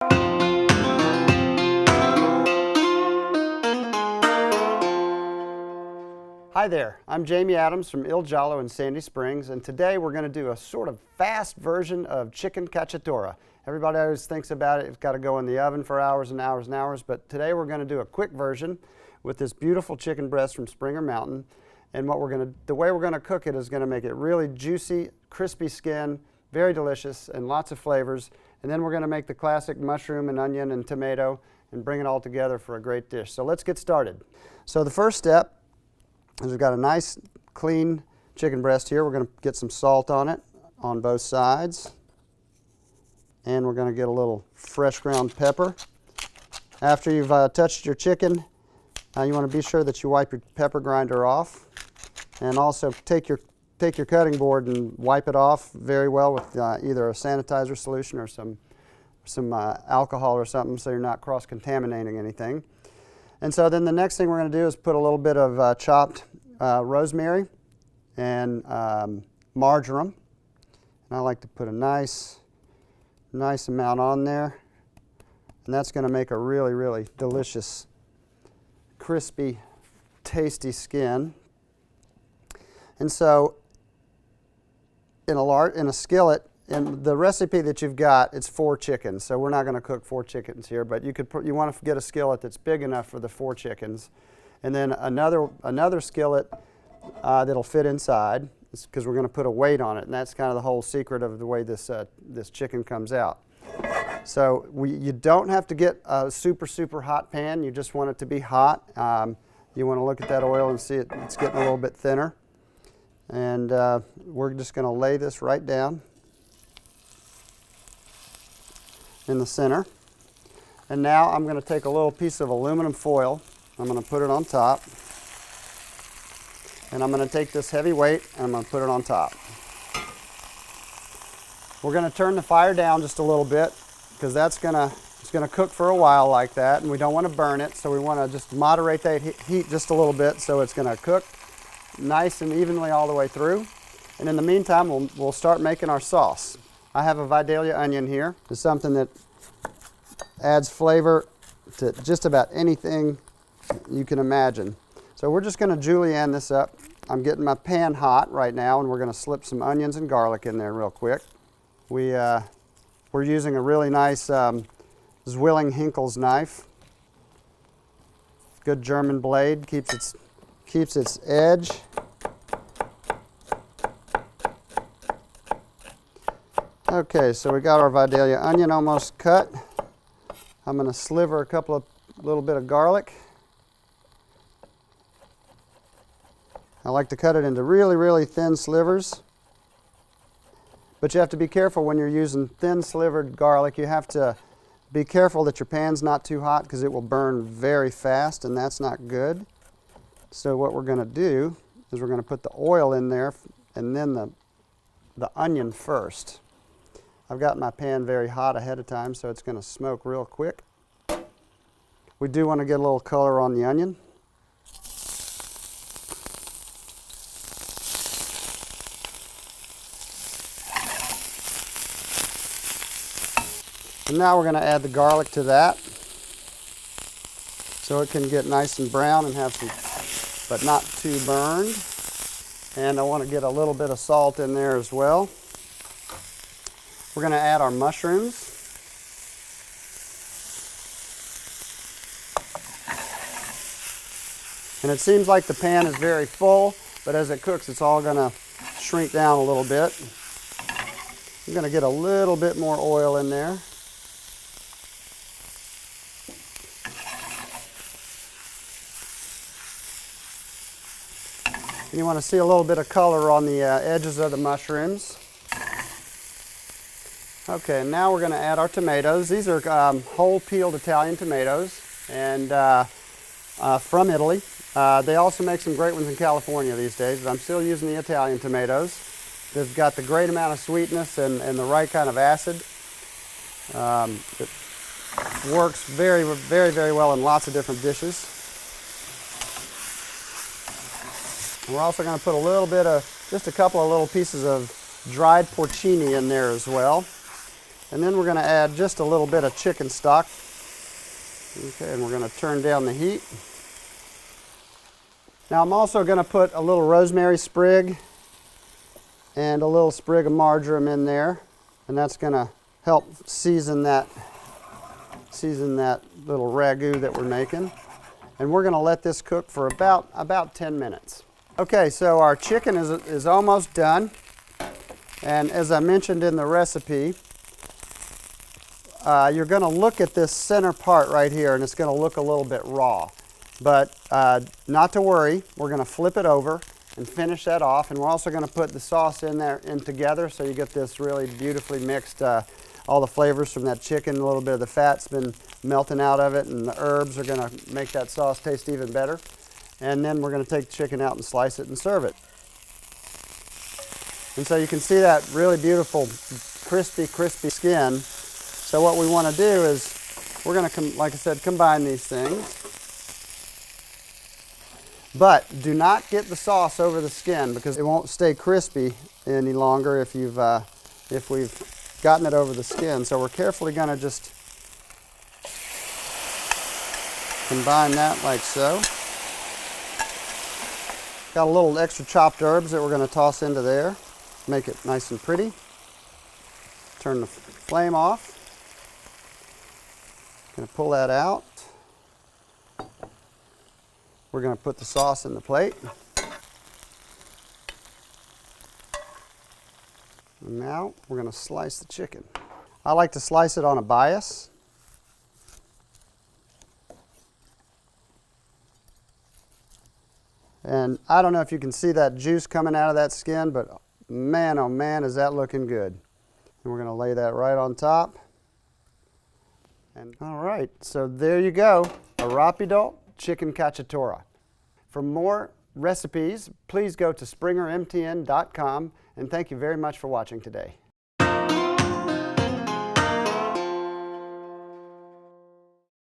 Hi there, I'm Jamie Adams from Il Giallo in Sandy Springs, and today we're going to do a sort of fast version of chicken cacciatore. Everybody always thinks about it, it's got to go in the oven for hours and hours and hours, but today we're going to do a quick version with this beautiful chicken breast from Springer Mountain. And the way we're going to cook it is going to make it really juicy, crispy skin, very delicious, and lots of flavors. And then we're going to make the classic mushroom and onion and tomato and bring it all together for a great dish. So let's get started. So the first step is we've got a nice clean chicken breast here. We're going to get some salt on it on both sides. And we're going to get a little fresh ground pepper. After you've touched your chicken, you want to be sure that you wipe your pepper grinder off. And also take your cutting board and wipe it off very well with either a sanitizer solution or some alcohol or something, so you're not cross-contaminating anything. And so then the next thing we're going to do is put a little bit of chopped rosemary and marjoram. And I like to put a nice amount on there. And that's going to make a really, really delicious, crispy, tasty skin. And so in a skillet, in the recipe that you've got, it's 4 chickens. So we're not going to cook 4 chickens here, but you want to get a skillet that's big enough for the 4 chickens. And then another skillet that'll fit inside, because we're going to put a weight on it, and that's kind of the whole secret of the way this chicken comes out. So you don't have to get a super hot pan. You just want it to be hot. You want to look at that oil and see it's getting a little bit thinner. And we're just going to lay this right down in the center. And now I'm going to take a little piece of aluminum foil. I'm going to put it on top. And I'm going to take this heavy weight and I'm going to put it on top. We're going to turn the fire down just a little bit because it's going to cook for a while like that, and we don't want to burn it, so we want to just moderate that heat just a little bit so it's going to cook nice and evenly all the way through. And in the meantime, we'll start making our sauce. I have a Vidalia onion here. It's something that adds flavor to just about anything you can imagine. So we're just going to julienne this up. I'm getting my pan hot right now, and we're going to slip some onions and garlic in there real quick. We're using a really nice Zwilling Hinkles knife. Good German blade, keeps its edge. Okay, so we got our Vidalia onion almost cut. I'm going to sliver a little bit of garlic. I like to cut it into really thin slivers. But you have to be careful when you're using thin slivered garlic. You have to be careful that your pan's not too hot because it will burn very fast, and that's not good. So what we're going to do is we're going to put the oil in there and then the onion first. I've got my pan very hot ahead of time, so it's going to smoke real quick. We do want to get a little color on the onion. And now we're going to add the garlic to that so it can get nice and brown and have some, but not too burned. And I want to get a little bit of salt in there as well. We're going to add our mushrooms. And it seems like the pan is very full, but as it cooks, it's all going to shrink down a little bit. I'm going to get a little bit more oil in there. And you want to see a little bit of color on the edges of the mushrooms. Okay, now we're going to add our tomatoes. These are whole peeled Italian tomatoes, and from Italy. They also make some great ones in California these days, but I'm still using the Italian tomatoes. They've got the great amount of sweetness and the right kind of acid. It works very well in lots of different dishes. We're also going to put a little bit of, just a couple of little pieces of dried porcini in there as well. And then we're going to add just a little bit of chicken stock. Okay, and we're going to turn down the heat. Now I'm also going to put a little rosemary sprig and a little sprig of marjoram in there, and that's going to help season that little ragu that we're making. And we're going to let this cook for about 10 minutes. Okay, so our chicken is almost done. And as I mentioned in the recipe, you're going to look at this center part right here, and it's going to look a little bit raw. But not to worry, we're going to flip it over and finish that off. And we're also going to put the sauce in together, so you get this really beautifully mixed, all the flavors from that chicken. A little bit of the fat's been melting out of it, and the herbs are going to make that sauce taste even better. And then we're going to take the chicken out and slice it and serve it. And so you can see that really beautiful crispy skin. So what we want to do is we're going to, like I said, combine these things. But do not get the sauce over the skin, because it won't stay crispy any longer if we've gotten it over the skin. So we're carefully going to just combine that like so. Got a little extra chopped herbs that we're going to toss into there. Make it nice and pretty. Turn the flame off. Going to pull that out. We're going to put the sauce in the plate. And now we're going to slice the chicken. I like to slice it on a bias. And I don't know if you can see that juice coming out of that skin, but man, oh man, is that looking good. And we're going to lay that right on top. And all right, so there you go, a Rapido Chicken Cacciatore. For more recipes, please go to springermtn.com, and thank you very much for watching today.